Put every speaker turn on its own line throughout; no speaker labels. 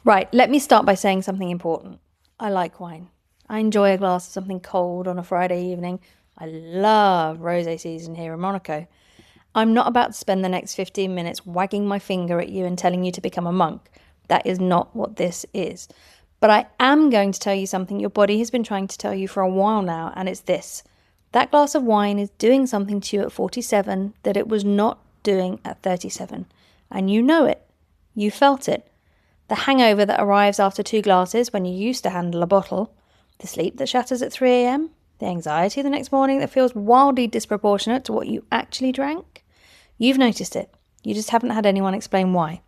Right, let me start by saying something important. I like wine. I enjoy a glass of something cold on a Friday evening. I love rosé season here in Monaco. I'm not about to spend the next 15 minutes wagging my finger at you and telling you to become a monk. That is not what this is. But I am going to tell you something your body has been trying to tell you for a while now, and it's this. That glass of wine is doing something to you at 47 that it was not doing at 37. And you know it. You felt it. The hangover that arrives after 2 glasses when you used to handle a bottle, the sleep that shatters at 3 a.m, the anxiety the next morning that feels wildly disproportionate to what you actually drank. You've noticed it. You just haven't had anyone explain why.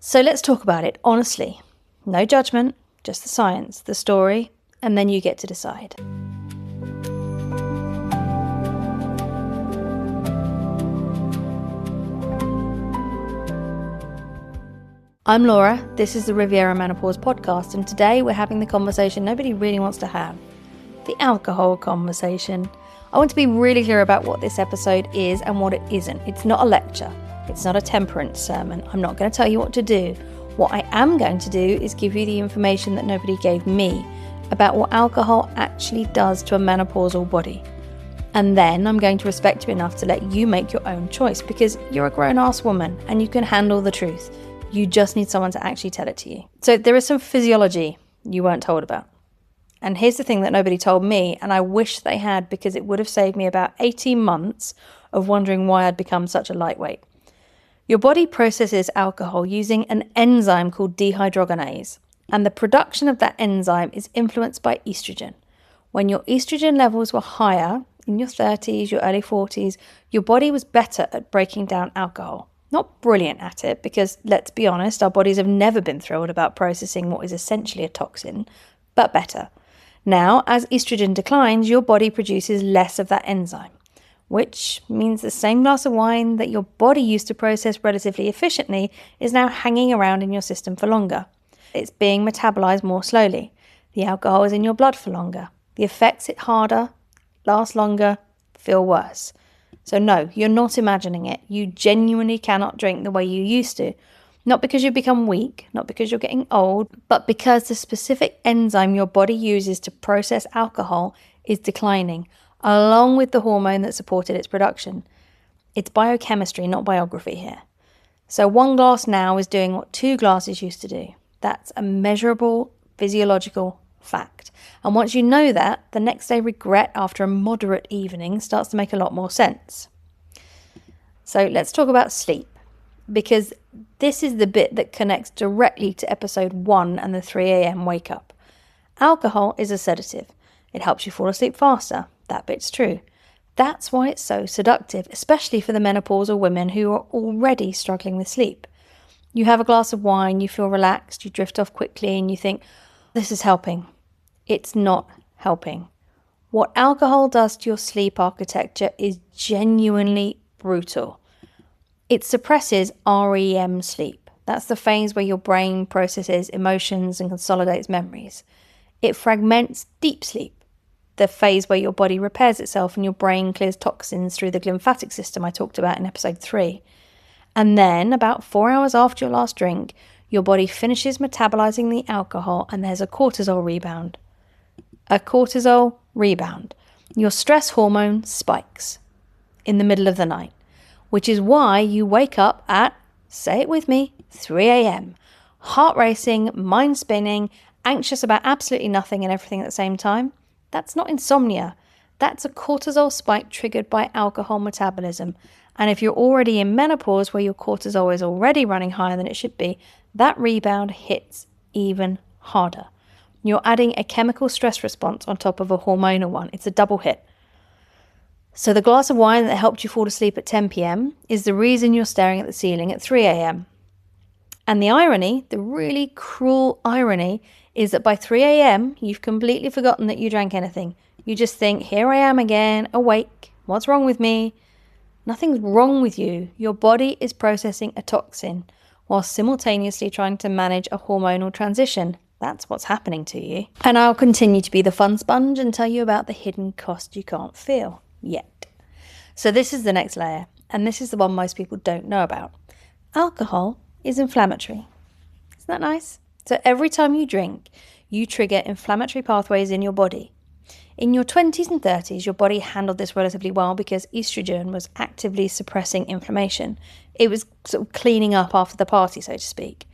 So let's talk about it honestly. No judgment, just the science, the story, and then you get to decide. I'm Laura, this is the Riviera Menopause podcast, and today we're having the conversation nobody really wants to have. The alcohol conversation. I want to be really clear about what this episode is and what it isn't. It's not a lecture. It's not a temperance sermon. I'm not going to tell you what to do. What I am going to do is give you the information that nobody gave me about what alcohol actually does to a menopausal body. And then I'm going to respect you enough to let you make your own choice, because you're a grown-ass woman and you can handle the truth. You just need someone to actually tell it to you. So there is some physiology you weren't told about. And here's the thing that nobody told me, and I wish they had, because it would have saved me about 18 months of wondering why I'd become such a lightweight. Your body processes alcohol using an enzyme called dehydrogenase, and the production of that enzyme is influenced by estrogen. When your estrogen levels were higher, in your 30s, your early 40s, your body was better at breaking down alcohol. Not brilliant at it, because let's be honest, our bodies have never been thrilled about processing what is essentially a toxin, but better. Now, as estrogen declines, your body produces less of that enzyme, which means the same glass of wine that your body used to process relatively efficiently is now hanging around in your system for longer. It's being metabolized more slowly. The alcohol is in your blood for longer. The effects hit harder, last longer, feel worse. So no, you're not imagining it. You genuinely cannot drink the way you used to. Not because you've become weak, not because you're getting old, but because the specific enzyme your body uses to process alcohol is declining, along with the hormone that supported its production. It's biochemistry, not biography here. So 1 glass now is doing what 2 glasses used to do. That's a measurable physiological fact. And once you know that, the next day regret after a moderate evening starts to make a lot more sense. So let's talk about sleep, because this is the bit that connects directly to episode 1 and the 3 a.m. wake up. Alcohol is a sedative. It helps you fall asleep faster. That bit's true. That's why it's so seductive, especially for the menopausal women who are already struggling with sleep. You have a glass of wine, you feel relaxed, you drift off quickly, and you think, this is helping. It's not helping. What alcohol does to your sleep architecture is genuinely brutal. It suppresses REM sleep. That's the phase where your brain processes emotions and consolidates memories. It fragments deep sleep, the phase where your body repairs itself and your brain clears toxins through the glymphatic system I talked about in episode 3. And then, about 4 hours after your last drink, your body finishes metabolizing the alcohol and there's a cortisol rebound. A cortisol rebound. Your stress hormone spikes in the middle of the night, which is why you wake up at, say it with me, 3 a.m. Heart racing, mind spinning, anxious about absolutely nothing and everything at the same time. That's not insomnia. That's a cortisol spike triggered by alcohol metabolism. And if you're already in menopause where your cortisol is already running higher than it should be, that rebound hits even harder. You're adding a chemical stress response on top of a hormonal one. It's a double hit. So the glass of wine that helped you fall asleep at 10 p.m. is the reason you're staring at the ceiling at 3 a.m. And the irony, the really cruel irony, is that by 3 a.m. you've completely forgotten that you drank anything. You just think, here I am again, awake. What's wrong with me? Nothing's wrong with you. Your body is processing a toxin while simultaneously trying to manage a hormonal transition. That's what's happening to you. And I'll continue to be the fun sponge and tell you about the hidden cost you can't feel yet. So this is the next layer, and this is the one most people don't know about. Alcohol is inflammatory. Isn't that nice? So every time you drink, you trigger inflammatory pathways in your body. In your 20s and 30s, your body handled this relatively well because estrogen was actively suppressing inflammation. It was sort of cleaning up after the party, so to speak.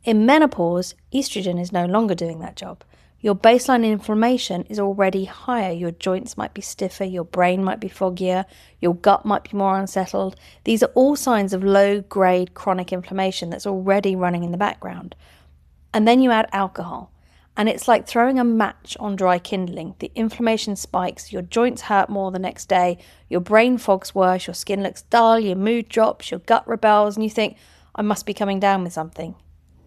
In menopause, estrogen is no longer doing that job. Your baseline inflammation is already higher. Your joints might be stiffer, your brain might be foggier, your gut might be more unsettled. These are all signs of low-grade chronic inflammation that's already running in the background. And then you add alcohol. And it's like throwing a match on dry kindling. The inflammation spikes, your joints hurt more the next day, your brain fogs worse, your skin looks dull, your mood drops, your gut rebels, and you think, I must be coming down with something.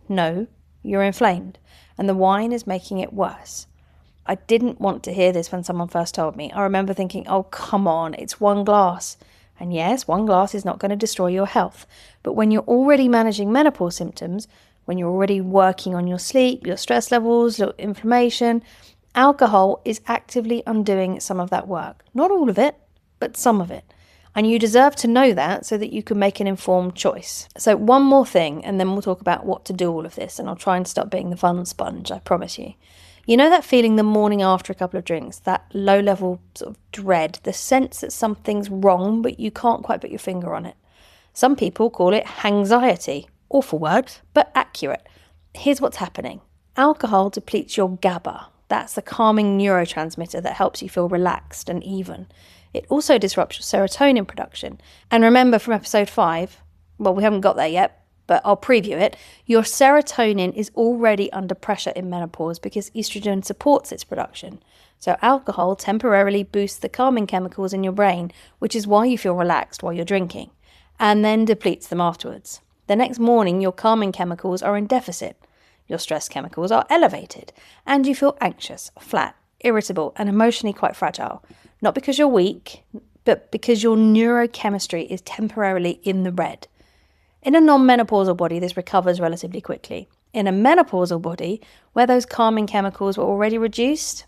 No, you're inflamed, and the wine is making it worse. I didn't want to hear this when someone first told me. I remember thinking, oh, come on, it's one glass. And yes, one glass is not going to destroy your health. But when you're already managing menopause symptoms, when you're already working on your sleep, your stress levels, your inflammation, alcohol is actively undoing some of that work. Not all of it, but some of it. And you deserve to know that so that you can make an informed choice. So one more thing, and then we'll talk about what to do all of this, and I'll try and stop being the fun sponge, I promise you. You know that feeling the morning after a couple of drinks, that low-level sort of dread, the sense that something's wrong, but you can't quite put your finger on it. Some people call it hangxiety. Awful word, but accurate. Here's what's happening. Alcohol depletes your GABA. That's the calming neurotransmitter that helps you feel relaxed and even. It also disrupts your serotonin production. And remember from episode 5, well, we haven't got there yet, but I'll preview it. Your serotonin is already under pressure in menopause because estrogen supports its production. So alcohol temporarily boosts the calming chemicals in your brain, which is why you feel relaxed while you're drinking, and then depletes them afterwards. The next morning, your calming chemicals are in deficit. Your stress chemicals are elevated, and you feel anxious, flat, irritable, and emotionally quite fragile. Not because you're weak, but because your neurochemistry is temporarily in the red. In a non-menopausal body, this recovers relatively quickly. In a menopausal body, where those calming chemicals were already reduced,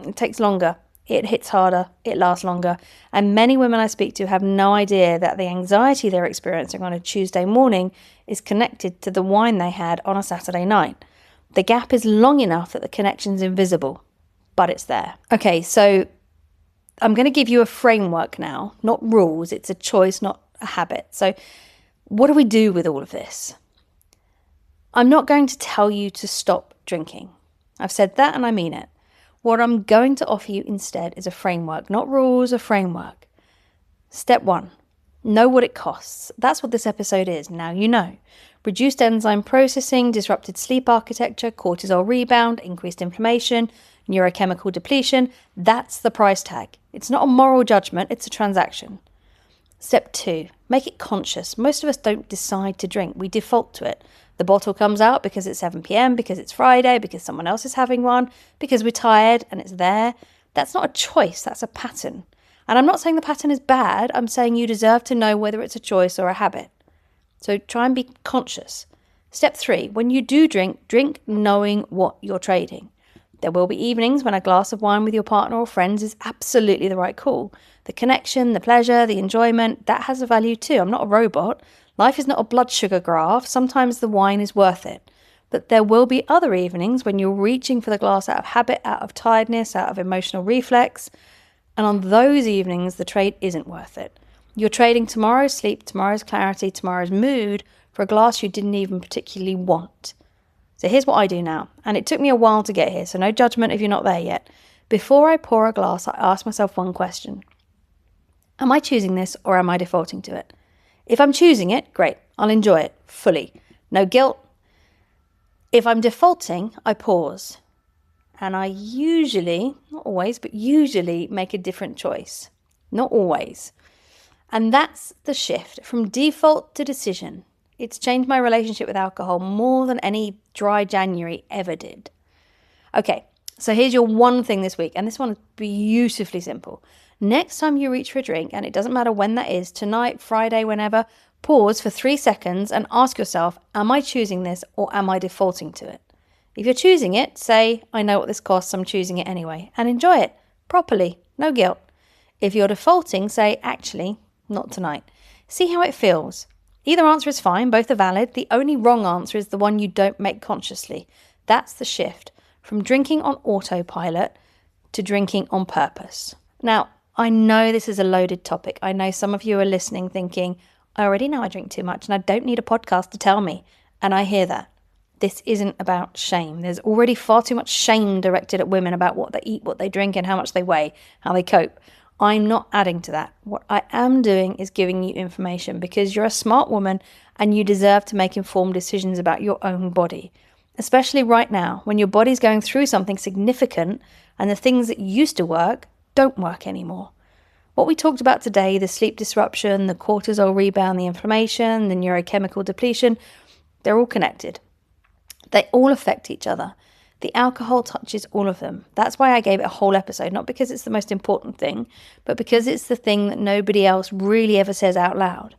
it takes longer. It hits harder, it lasts longer, and many women I speak to have no idea that the anxiety they're experiencing on a Tuesday morning is connected to the wine they had on a Saturday night. The gap is long enough that the connection's invisible, but it's there. Okay, so I'm going to give you a framework now, not rules. It's a choice, not a habit. So what do we do with all of this? I'm not going to tell you to stop drinking. I've said that and I mean it. What I'm going to offer you instead is a framework, not rules, a framework. Step 1, know what it costs. That's what this episode is. Now you know. Reduced enzyme processing, disrupted sleep architecture, cortisol rebound, increased inflammation, neurochemical depletion. That's the price tag. It's not a moral judgment, it's a transaction. Step 2, make it conscious. Most of us don't decide to drink. We default to it. The bottle comes out because it's 7 p.m, because it's Friday, because someone else is having one, because we're tired and it's there. That's not a choice, that's a pattern. And I'm not saying the pattern is bad, I'm saying you deserve to know whether it's a choice or a habit. So try and be conscious. Step 3, when you do drink, drink knowing what you're trading. There will be evenings when a glass of wine with your partner or friends is absolutely the right call. The connection, the pleasure, the enjoyment, that has a value too. I'm not a robot. Life is not a blood sugar graph. Sometimes the wine is worth it. But there will be other evenings when you're reaching for the glass out of habit, out of tiredness, out of emotional reflex. And on those evenings, the trade isn't worth it. You're trading tomorrow's sleep, tomorrow's clarity, tomorrow's mood for a glass you didn't even particularly want. So here's what I do now. And it took me a while to get here, so no judgment if you're not there yet. Before I pour a glass, I ask myself one question. Am I choosing this or am I defaulting to it? If I'm choosing it, great, I'll enjoy it fully. No guilt. If I'm defaulting, I pause. And I usually, not always, but usually make a different choice. Not always. And that's the shift from default to decision. It's changed my relationship with alcohol more than any dry January ever did. Okay, so here's your one thing this week, and this one is beautifully simple. Next time you reach for a drink, and it doesn't matter when that is, tonight, Friday, whenever, pause for 3 seconds and ask yourself, am I choosing this or am I defaulting to it? If you're choosing it, say, I know what this costs, I'm choosing it anyway, and enjoy it properly, no guilt. If you're defaulting, say, actually, not tonight. See how it feels. Either answer is fine, both are valid. The only wrong answer is the one you don't make consciously. That's the shift from drinking on autopilot to drinking on purpose. Now, I know this is a loaded topic. I know some of you are listening thinking, I already know I drink too much and I don't need a podcast to tell me. And I hear that. This isn't about shame. There's already far too much shame directed at women about what they eat, what they drink, and how much they weigh, how they cope. I'm not adding to that. What I am doing is giving you information because you're a smart woman and you deserve to make informed decisions about your own body. Especially right now, when your body's going through something significant and the things that used to work don't work anymore. What we talked about today, the sleep disruption, the cortisol rebound, the inflammation, the neurochemical depletion, they're all connected. They all affect each other. The alcohol touches all of them. That's why I gave it a whole episode, not because it's the most important thing, but because it's the thing that nobody else really ever says out loud.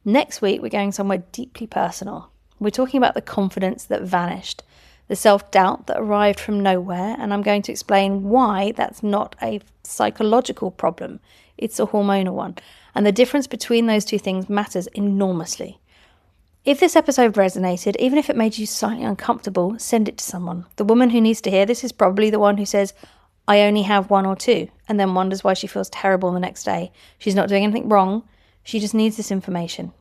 Next week, we're going somewhere deeply personal. We're talking about the confidence that vanished, the self-doubt that arrived from nowhere, and I'm going to explain why that's not a psychological problem. It's a hormonal one. And the difference between those two things matters enormously. If this episode resonated, even if it made you slightly uncomfortable, send it to someone. The woman who needs to hear this is probably the one who says, I only have one or two, and then wonders why she feels terrible the next day. She's not doing anything wrong. She just needs this information.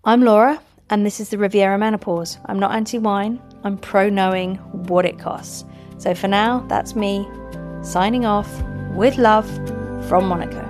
I'm Laura, and this is the Riviera Menopause. I'm not anti-wine. I'm pro-knowing what it costs. So for now, that's me signing off with love from Monaco.